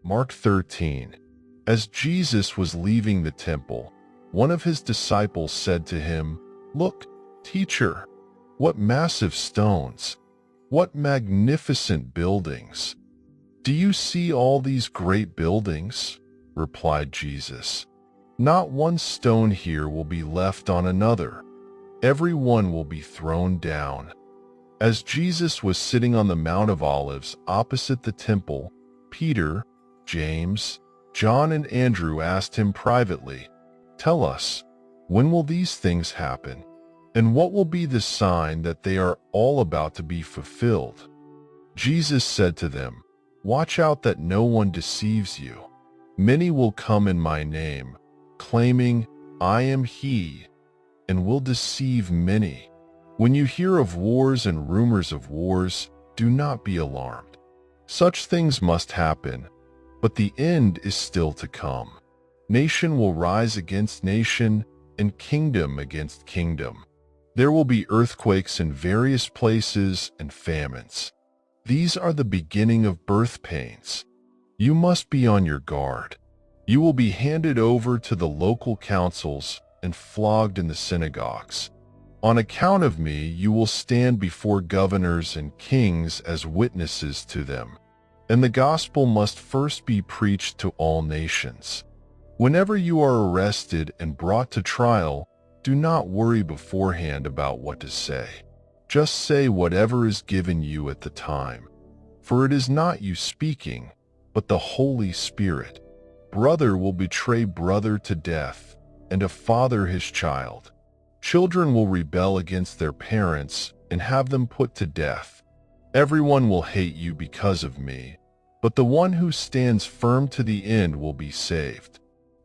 Mark 13. As Jesus was leaving the temple, one of his disciples said to him, "Look, teacher, what massive stones! What magnificent buildings! Do you see all these great buildings?" replied Jesus. "Not one stone here will be left on another. Every one will be thrown down." As Jesus was sitting on the Mount of Olives opposite the temple, Peter, James, John, and Andrew asked him privately, "Tell us, when will these things happen? And what will be the sign that they are all about to be fulfilled?" Jesus said to them, "Watch out that no one deceives you. Many will come in my name, claiming, 'I am he,' and will deceive many. When you hear of wars and rumors of wars, do not be alarmed. Such things must happen, but the end is still to come. Nation will rise against nation, and kingdom against kingdom. There will be earthquakes in various places and famines. These are the beginning of birth pains. You must be on your guard. You will be handed over to the local councils and flogged in the synagogues. On account of me, you will stand before governors and kings as witnesses to them. And the gospel must first be preached to all nations. Whenever you are arrested and brought to trial, do not worry beforehand about what to say. Just say whatever is given you at the time. For it is not you speaking, but the Holy Spirit. Brother will betray brother to death, and a father his child. Children will rebel against their parents and have them put to death. Everyone will hate you because of me, but the one who stands firm to the end will be saved.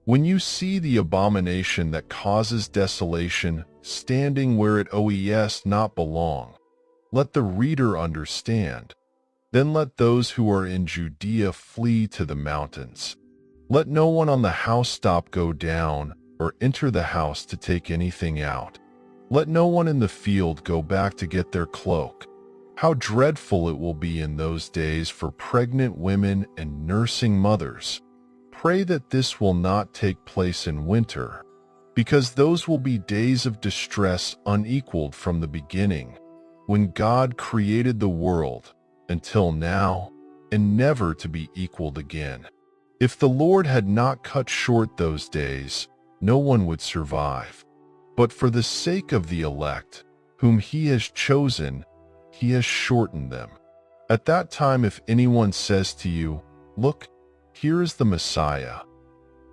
When you see the abomination that causes desolation standing where it oes not belong, let the reader understand. Then let those who are in Judea flee to the mountains. Let no one on the housetop go down or enter the house to take anything out. Let no one in the field go back to get their cloak. How dreadful it will be in those days for pregnant women and nursing mothers. Pray that this will not take place in winter, because those will be days of distress unequaled from the beginning, when God created the world, until now, and never to be equaled again. If the Lord had not cut short those days, no one would survive. But for the sake of the elect, whom he has chosen, he has shortened them. At that time, if anyone says to you, 'Look, here is the Messiah,'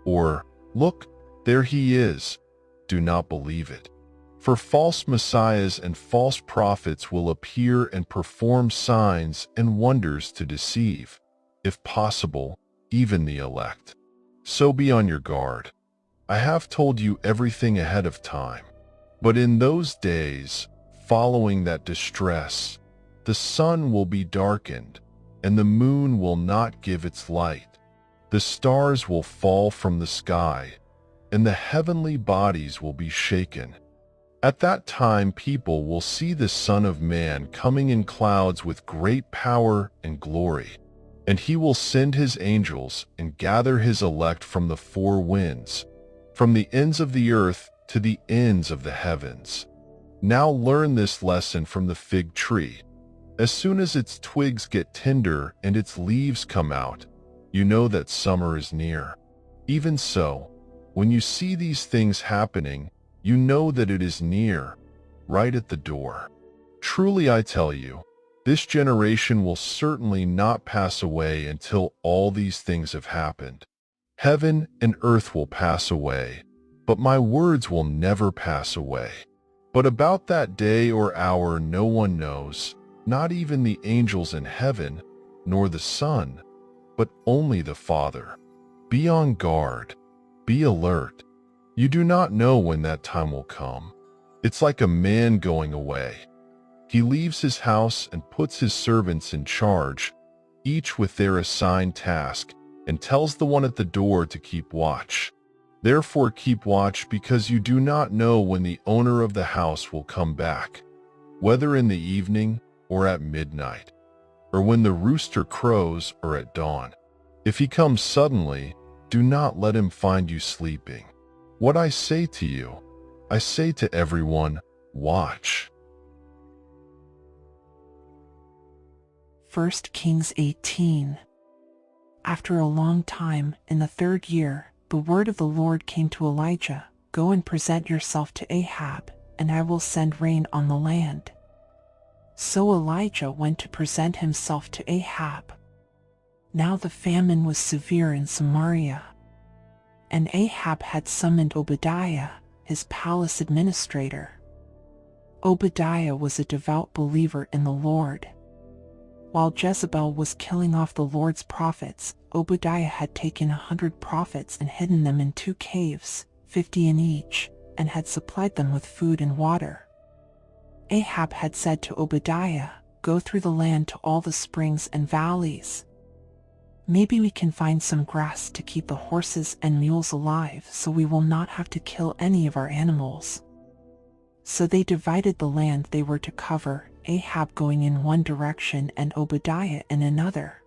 or 'Look, there he is,' do not believe it. For false messiahs and false prophets will appear and perform signs and wonders to deceive, if possible, even the elect. So be on your guard. I have told you everything ahead of time. But in those days, following that distress, the sun will be darkened, and the moon will not give its light. The stars will fall from the sky, and the heavenly bodies will be shaken. At that time people will see the Son of Man coming in clouds with great power and glory, and he will send his angels and gather his elect from the four winds, from the ends of the earth to the ends of the heavens. Now learn this lesson from the fig tree. As soon as its twigs get tender and its leaves come out, you know that summer is near. Even so, when you see these things happening, you know that it is near, right at the door. Truly I tell you, this generation will certainly not pass away until all these things have happened. Heaven and earth will pass away, but my words will never pass away. But about that day or hour no one knows, not even the angels in heaven, nor the Son, but only the Father. Be on guard. Be alert. You do not know when that time will come. It's like a man going away. He leaves his house and puts his servants in charge, each with their assigned task, and tells the one at the door to keep watch. Therefore keep watch, because you do not know when the owner of the house will come back, whether in the evening or at midnight, or when the rooster crows or at dawn. If he comes suddenly, do not let him find you sleeping. What I say to you, I say to everyone, watch. 1 Kings 18. After a long time, in the 3rd year, the word of the Lord came to Elijah, "Go and present yourself to Ahab, and I will send rain on the land." So Elijah went to present himself to Ahab. Now the famine was severe in Samaria, and Ahab had summoned Obadiah, his palace administrator. Obadiah was a devout believer in the Lord. While Jezebel was killing off the Lord's prophets, Obadiah had taken 100 prophets and hidden them in 2 caves, 50 in each, and had supplied them with food and water. Ahab had said to Obadiah, "Go through the land to all the springs and valleys. Maybe we can find some grass to keep the horses and mules alive so we will not have to kill any of our animals." So they divided the land they were to cover, Ahab going in one direction and Obadiah in another.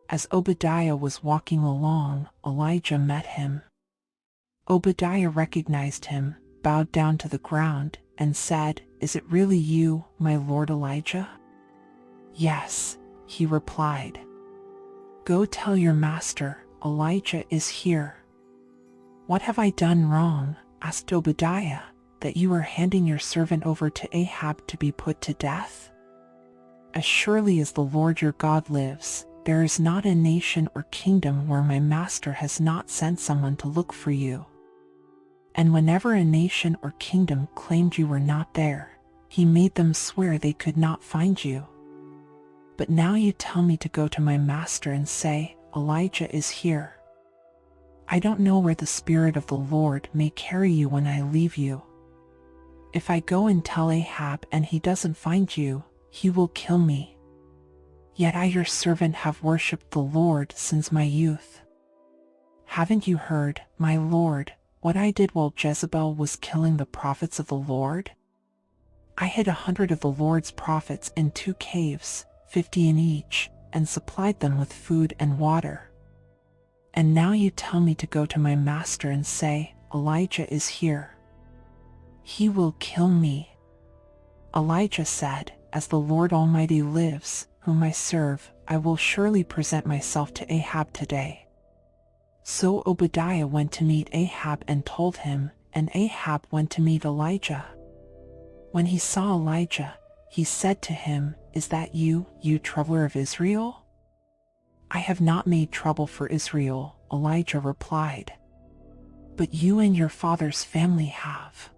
As Obadiah was walking along, Elijah met him. Obadiah recognized him, bowed down to the ground, and said, "Is it really you, my lord Elijah?" "Yes," he replied. "Go tell your master, Elijah is here." "What have I done wrong," asked Obadiah, "that you are handing your servant over to Ahab to be put to death? As surely as the Lord your God lives, there is not a nation or kingdom where my master has not sent someone to look for you. And whenever a nation or kingdom claimed you were not there, he made them swear they could not find you. But now you tell me to go to my master and say, 'Elijah is here.' I don't know where the Spirit of the Lord may carry you when I leave you. If I go and tell Ahab and he doesn't find you, he will kill me. Yet I, your servant, have worshipped the Lord since my youth. Haven't you heard, my Lord, what I did while Jezebel was killing the prophets of the Lord? I hid 100 of the Lord's prophets in 2 caves, 50 in each, and supplied them with food and water. And now you tell me to go to my master and say, 'Elijah is here.' He will kill me." Elijah said, "As the Lord Almighty lives, whom I serve, I will surely present myself to Ahab today." So Obadiah went to meet Ahab and told him, and Ahab went to meet Elijah. When he saw Elijah, he said to him, "Is that you, you troubler of Israel?" "I have not made trouble for Israel," Elijah replied. "But you and your father's family have.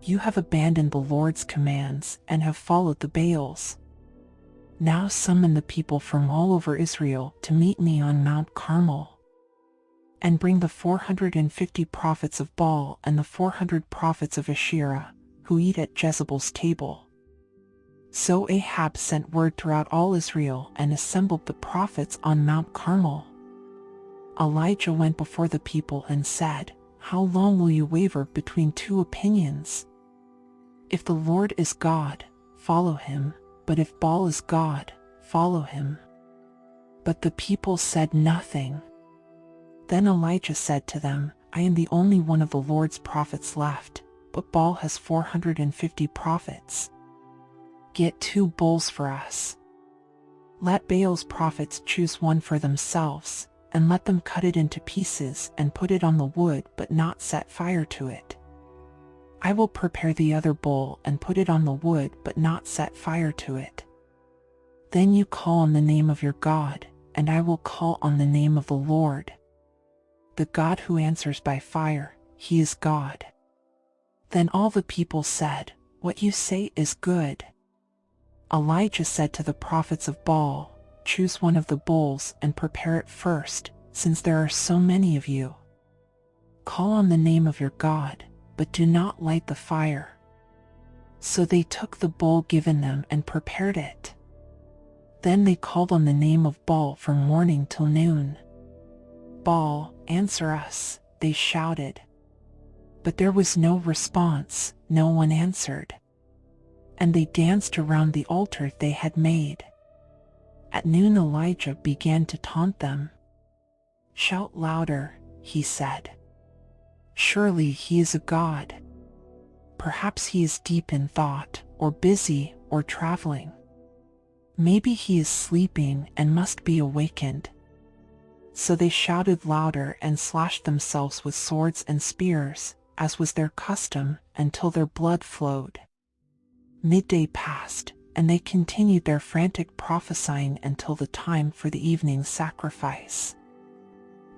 You have abandoned the Lord's commands and have followed the Baals. Now summon the people from all over Israel to meet me on Mount Carmel. And bring the 450 prophets of Baal and the 400 prophets of Asherah, who eat at Jezebel's table." So Ahab sent word throughout all Israel and assembled the prophets on Mount Carmel. Elijah went before the people and said, "How long will you waver between 2 opinions? If the Lord is God, follow him, but if Baal is God, follow him." But the people said nothing. Then Elijah said to them, "I am the only one of the Lord's prophets left, but Baal has 450 prophets. Get 2 bulls for us. Let Baal's prophets choose one for themselves, and let them cut it into pieces and put it on the wood but not set fire to it. I will prepare the other bull and put it on the wood but not set fire to it. Then you call on the name of your God, and I will call on the name of the Lord. The God who answers by fire, he is God." Then all the people said, "What you say is good." Elijah said to the prophets of Baal, "Choose one of the bulls and prepare it first, since there are so many of you. Call on the name of your God, but do not light the fire." So they took the bull given them and prepared it. Then they called on the name of Baal from morning till noon. "Baal, answer us," they shouted. But there was no response, no one answered. And they danced around the altar they had made. At noon Elijah began to taunt them. "Shout louder," he said. "Surely he is a god. Perhaps he is deep in thought, or busy, or traveling. Maybe he is sleeping and must be awakened." So they shouted louder and slashed themselves with swords and spears, as was their custom, until their blood flowed. Midday passed, and they continued their frantic prophesying until the time for the evening sacrifice.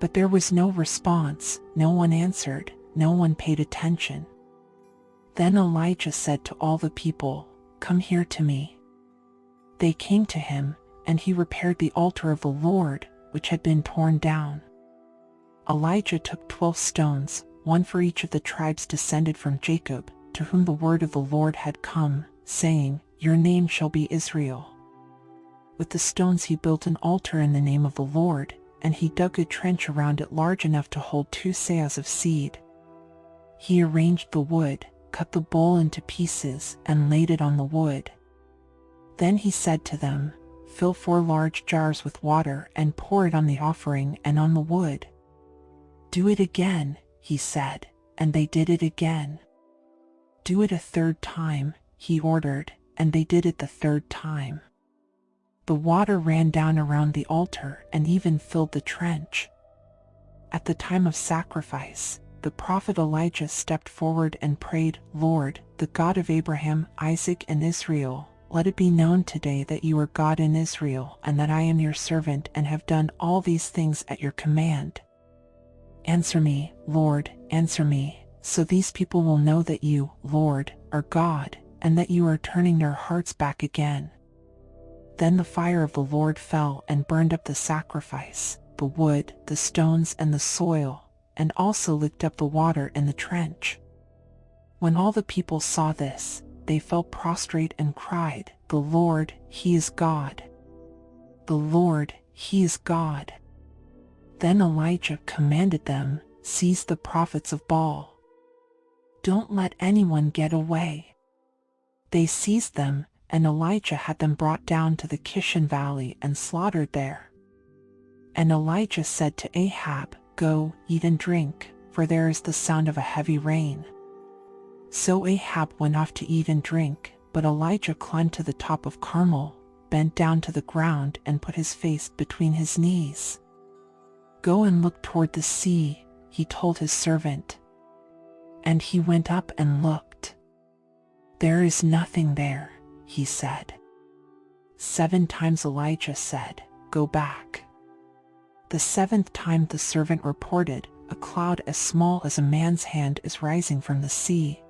But there was no response, no one answered, no one paid attention. Then Elijah said to all the people, "Come here to me." They came to him, and he repaired the altar of the Lord, which had been torn down. Elijah took 12 stones, one for each of the tribes descended from Jacob, to whom the word of the Lord had come, saying, "Your name shall be Israel." With the stones he built an altar in the name of the Lord, and he dug a trench around it large enough to hold 2 seahs of seed. He arranged the wood, cut the bowl into pieces, and laid it on the wood. Then he said to them, "Fill 4 large jars with water and pour it on the offering and on the wood." "Do it again," he said, and they did it again. "Do it a 3rd time," he ordered, and they did it the 3rd time. The water ran down around the altar and even filled the trench. At the time of sacrifice, the prophet Elijah stepped forward and prayed, "Lord, the God of Abraham, Isaac, and Israel, let it be known today that you are God in Israel, and that I am your servant and have done all these things at your command. Answer me, Lord, answer me, so these people will know that you, Lord, are God, and that you are turning their hearts back again." Then the fire of the Lord fell and burned up the sacrifice, the wood, the stones, and the soil, and also licked up the water in the trench. When all the people saw this, they fell prostrate and cried, "The Lord, He is God! The Lord, He is God!" Then Elijah commanded them, "Seize the prophets of Baal. Don't let anyone get away." They seized them, and Elijah had them brought down to the Kishon Valley and slaughtered there. And Elijah said to Ahab, "Go, eat and drink, for there is the sound of a heavy rain." So Ahab went off to eat and drink, but Elijah climbed to the top of Carmel, bent down to the ground, and put his face between his knees. "Go and look toward the sea," he told his servant. And he went up and looked. "There is nothing there," he said. 7 times Elijah said, "Go back." The 7th time the servant reported, "A cloud as small as a man's hand is rising from the sea."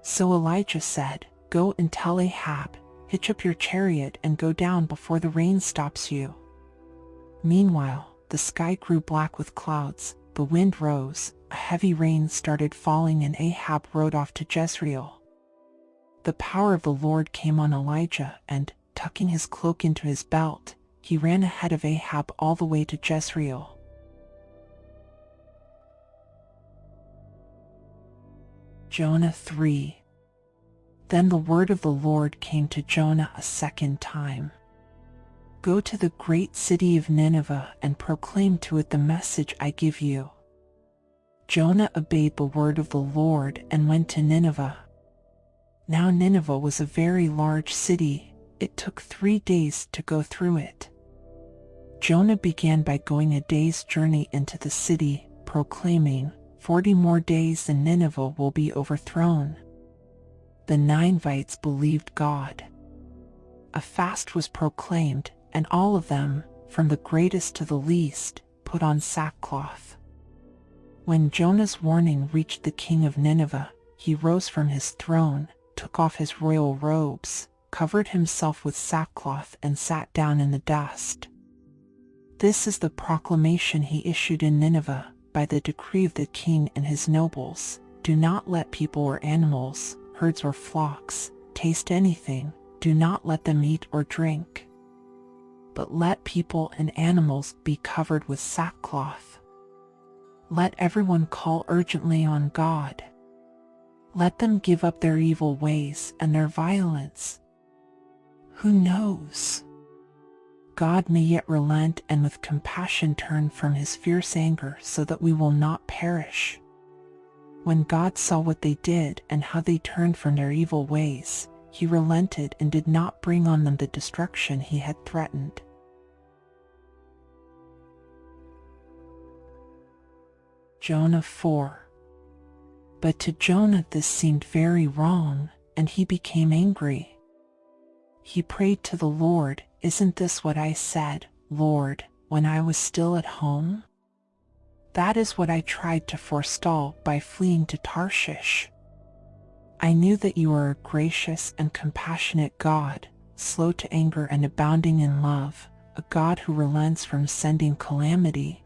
So Elijah said, "Go and tell Ahab, hitch up your chariot and go down before the rain stops you." Meanwhile, the sky grew black with clouds, the wind rose, a heavy rain started falling, and Ahab rode off to Jezreel. The power of the Lord came on Elijah, and, tucking his cloak into his belt, he ran ahead of Ahab all the way to Jezreel. Jonah 3. Then the word of the Lord came to Jonah a 2nd time. "Go to the great city of Nineveh and proclaim to it the message I give you." Jonah obeyed the word of the Lord and went to Nineveh. Now Nineveh was a very large city. It took 3 days to go through it. Jonah began by going a day's journey into the city, proclaiming, 40 more days and Nineveh will be overthrown." The Ninevites believed God. A fast was proclaimed, and all of them, from the greatest to the least, put on sackcloth. When Jonah's warning reached the king of Nineveh, he rose from his throne, took off his royal robes, covered himself with sackcloth, and sat down in the dust. This is the proclamation he issued in Nineveh, by the decree of the king and his nobles: "Do not let people or animals, herds or flocks, taste anything, do not let them eat or drink. But let people and animals be covered with sackcloth. Let everyone call urgently on God. Let them give up their evil ways and their violence. Who knows? God may yet relent and with compassion turn from his fierce anger so that we will not perish. When God saw what they did and how they turned from their evil ways, he relented and did not bring on them the destruction he had threatened. Jonah 4. But to Jonah this seemed very wrong, and he became angry. He prayed to the Lord, "Isn't this what I said, Lord, when I was still at home? That is what I tried to forestall by fleeing to Tarshish. I knew that you are a gracious and compassionate God, slow to anger and abounding in love, a God who relents from sending calamity.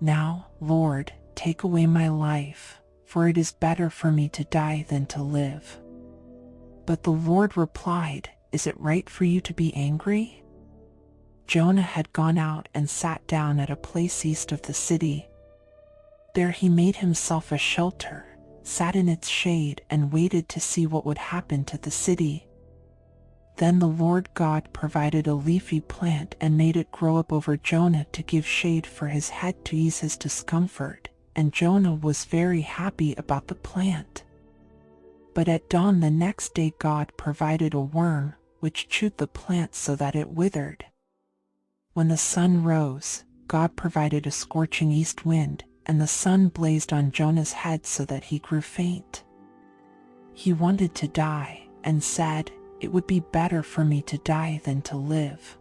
Now, Lord, take away my life, for it is better for me to die than to live." But the Lord replied, "Is it right for you to be angry?" Jonah had gone out and sat down at a place east of the city. There he made himself a shelter, sat in its shade, and waited to see what would happen to the city. Then the Lord God provided a leafy plant and made it grow up over Jonah to give shade for his head to ease his discomfort, and Jonah was very happy about the plant. But at dawn the next day God provided a worm, which chewed the plant so that it withered. When the sun rose, God provided a scorching east wind, and the sun blazed on Jonah's head so that he grew faint. He wanted to die, and said, "It would be better for me to die than to live."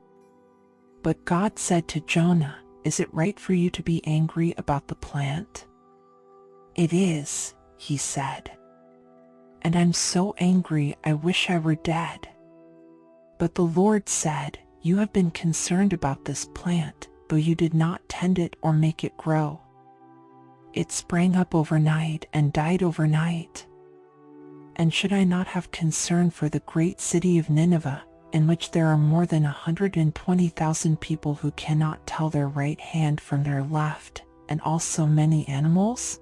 But God said to Jonah, "Is it right for you to be angry about the plant?" "It is," he said. "And I'm so angry I wish I were dead." But the Lord said, "You have been concerned about this plant, though you did not tend it or make it grow. It sprang up overnight and died overnight. And should I not have concern for the great city of Nineveh, in which there are more than 120,000 people who cannot tell their right hand from their left, and also many animals?"